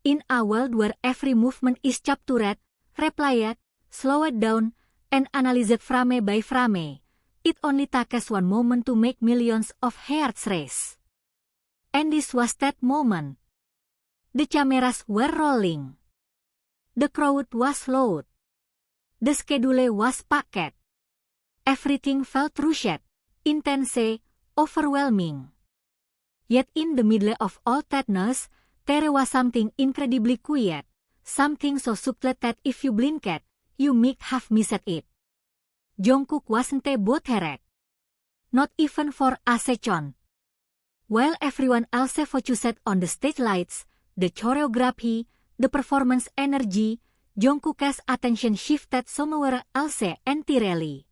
In a world where every movement is captured, replayed, slowed down, and analyzed frame by frame, it only takes one moment to make millions of hearts race. And this was that moment. The cameras were rolling. The crowd was loud. The schedule was packed. Everything felt rushed, intense, overwhelming. Yet in the middle of all that noise, there was something incredibly quiet, something so subtle that if you blinked, you might have missed it. Jungkook wasn't bothered. Not even for a second. While everyone else focused on the stage lights, the choreography, the performance energy, Jungkook's attention shifted somewhere else entirely.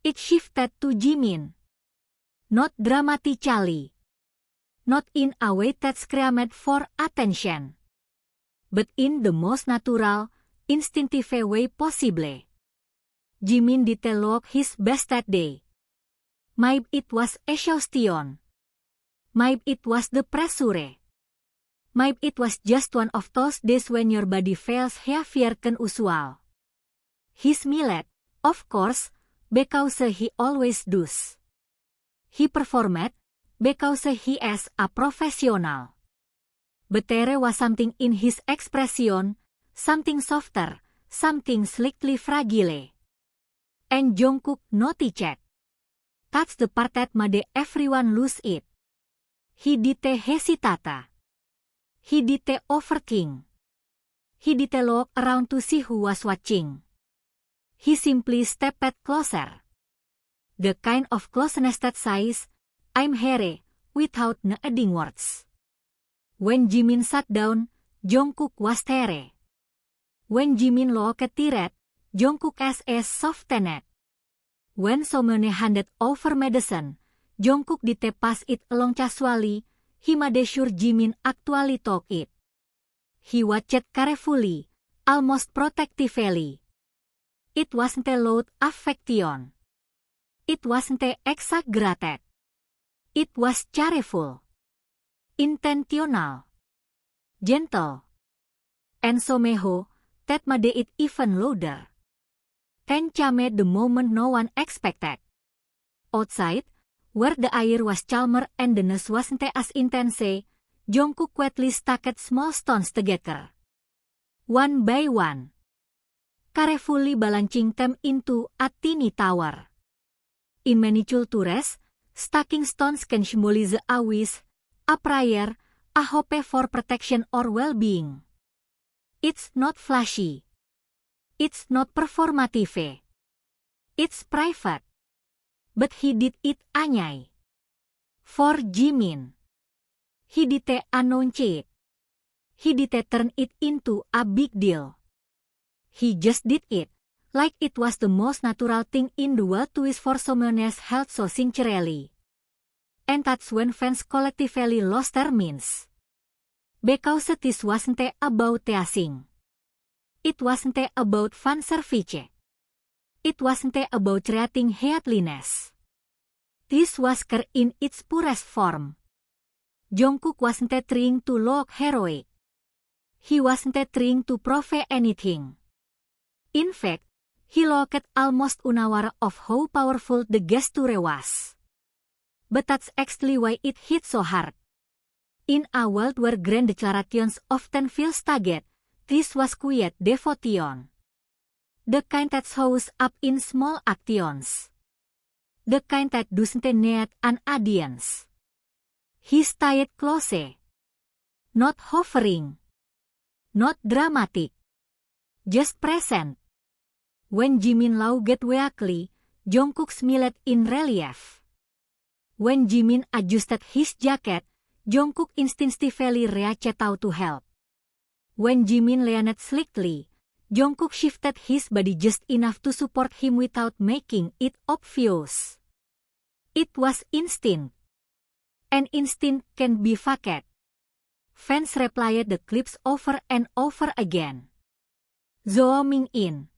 It shifted to Jimin. Not dramatically. Not in a way that screamed for attention. But in the most natural, instinctive way possible. Jimin did look his best that day. Maybe it was exhaustion. Maybe it was the pressure. Maybe it was just one of those days when your body feels heavier than usual. He smiled, of course, because he always does. He performed, because he is a professional. But there was something in his expression, something softer, something slightly fragile. And Jungkook noticed. That's the part that made everyone lose it. He didn't hesitate. He didn't overthink. He didn't look around to see who was watching. He simply stepped closer. The kind of closeness that says, I'm here, without adding words. When Jimin sat down, Jungkook was there. When Jimin looked tired, Jungkook's eyes softened. When someone handed over medicine, Jungkook didn't pass it along casually, he made sure Jimin actually took it. He watched carefully, almost protectively. It wasn't loud affection. It wasn't exaggerated. It was cheerful, intentional, gentle, and somehow that made it even louder. Then came the moment no one expected. Outside, where the air was calmer and the noise wasn't as intense, Jungkook quietly stacked small stones together. One by one. Carefully balancing them into a tiny tower. In many cultures, stacking stones can symbolize a wish, a prayer, a hope for protection or well-being. It's not flashy. It's not performative. It's private. But he did it anyay. For Jimin. He didn't announce it. He didn't turn it into a big deal. He just did it, like it was the most natural thing in the world to wish for someone's health so sincerely. And that's when fans collectively lost their minds. Because this wasn't about teasing. It wasn't about fan service. It wasn't about creating headliness. This was care in its purest form. Jungkook wasn't trying to look heroic. He wasn't trying to prove anything. In fact, he looked almost unaware of how powerful the gesture was. But that's actually why it hit so hard. In a world where grand declarations often feel stagnant, this was quiet devotion. The kind that shows up in small actions. The kind that doesn't need an audience. He stayed close. Not hovering. Not dramatic. Just present. When Jimin looked weakly, Jungkook smiled in relief. When Jimin adjusted his jacket, Jungkook instinctively reached out to help. When Jimin leaned slightly, Jungkook shifted his body just enough to support him without making it obvious. It was instinct. And instinct can be faked. Fans replayed the clips over and over again. Zooming in.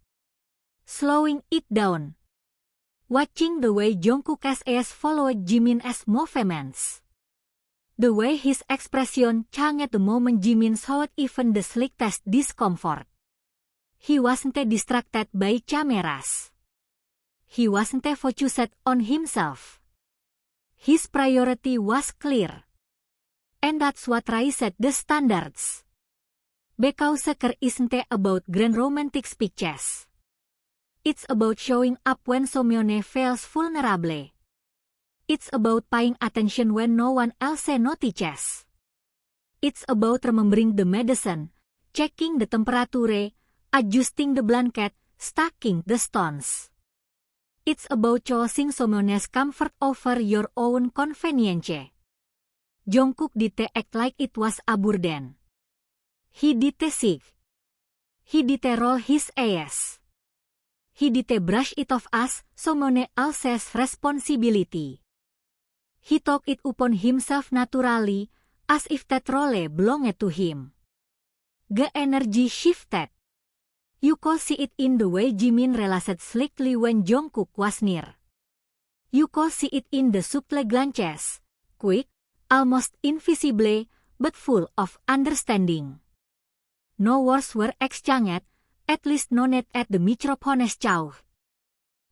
Slowing it down. Watching the way Jungkook's eyes followed Jimin's movements. The way his expression changed the moment Jimin showed even the slightest discomfort. He wasn't distracted by cameras. He wasn't focused on himself. His priority was clear. And that's what raised the standards. Because care isn't about grand romantic speeches. It's about showing up when Soyeon feels vulnerable. It's about paying attention when no one else notices. It's about remembering the medicine, checking the temperature, adjusting the blanket, stacking the stones. It's about choosing Soyeon's comfort over your own convenience. Jungkook didn't act like it was a burden. He didn't sick. He didn't roll his eyes. He didn't brush it off as Soyeon else's responsibility. He took it upon himself naturally, as if that role belonged to him. The energy shifted. You could see it in the way Jimin relaxed slightly when Jungkook was near. You could see it in the subtle glances, quick, almost invisible, but full of understanding. No words were exchanged, at least none at the microphone's jaw.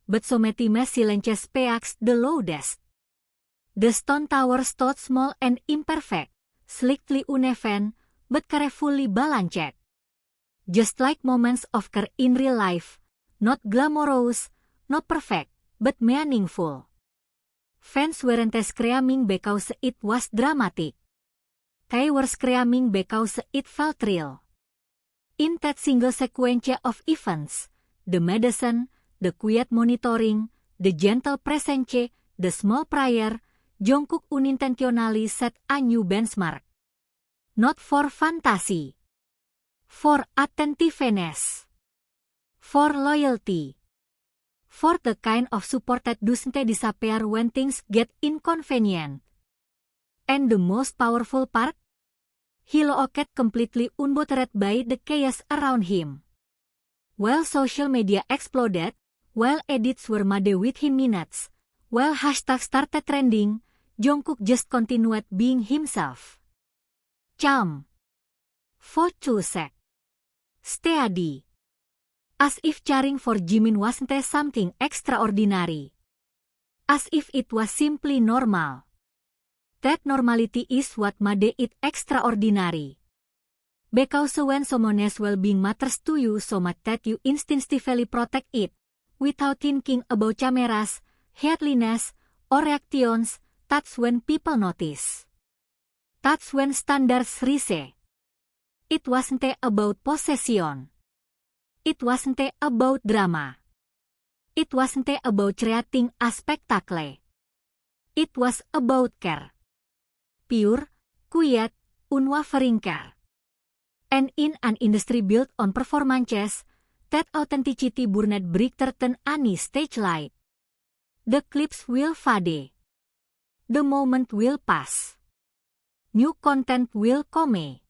But Soyeon's silence speaks the loudest. The stone tower stood small and imperfect, slightly uneven, but carefully balanced. Just like moments of care in real life, not glamorous, not perfect, but meaningful. Fans weren't screaming because it was dramatic. They were screaming because it felt real. In that single sequence of events, the medicine, the quiet monitoring, the gentle presence, the small prayer, Jungkook unintentionally set a new benchmark. Not for fantasy. For attentiveness. For loyalty. For the kind of support that doesn't disappear when things get inconvenient. And the most powerful part? He looked completely unbothered by the chaos around him. While social media exploded, while edits were made within minutes, while hashtags started trending, Jungkook just continued being himself. Calm. Focused. Steady. As if cheering for Jimin wasn't something extraordinary. As if it was simply normal. That normality is what made it extraordinary. Because when someone's well-being matters to you so much that you instinctively protect it, without thinking about cameras, headliness, or reactions, that's when people notice. That's when standards rise. It wasn't about possession. It wasn't about drama. It wasn't about creating a spectacle. It was about care. Pure, quiet, unwavering care. And in an industry built on performances, that authenticity burned brighter than any stage light. The clips will fade. The moment will pass. New content will come.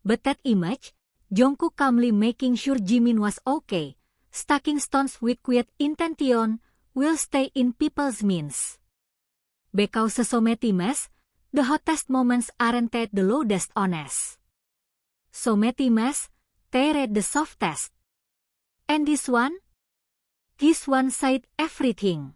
But that image, Jungkook calmly making sure Jimin was okay, stacking stones with quiet intention, will stay in people's minds. Because Soyeon, the hottest moments aren't the loudest honest. Soyeon, they're the softest. And this one? This one said everything.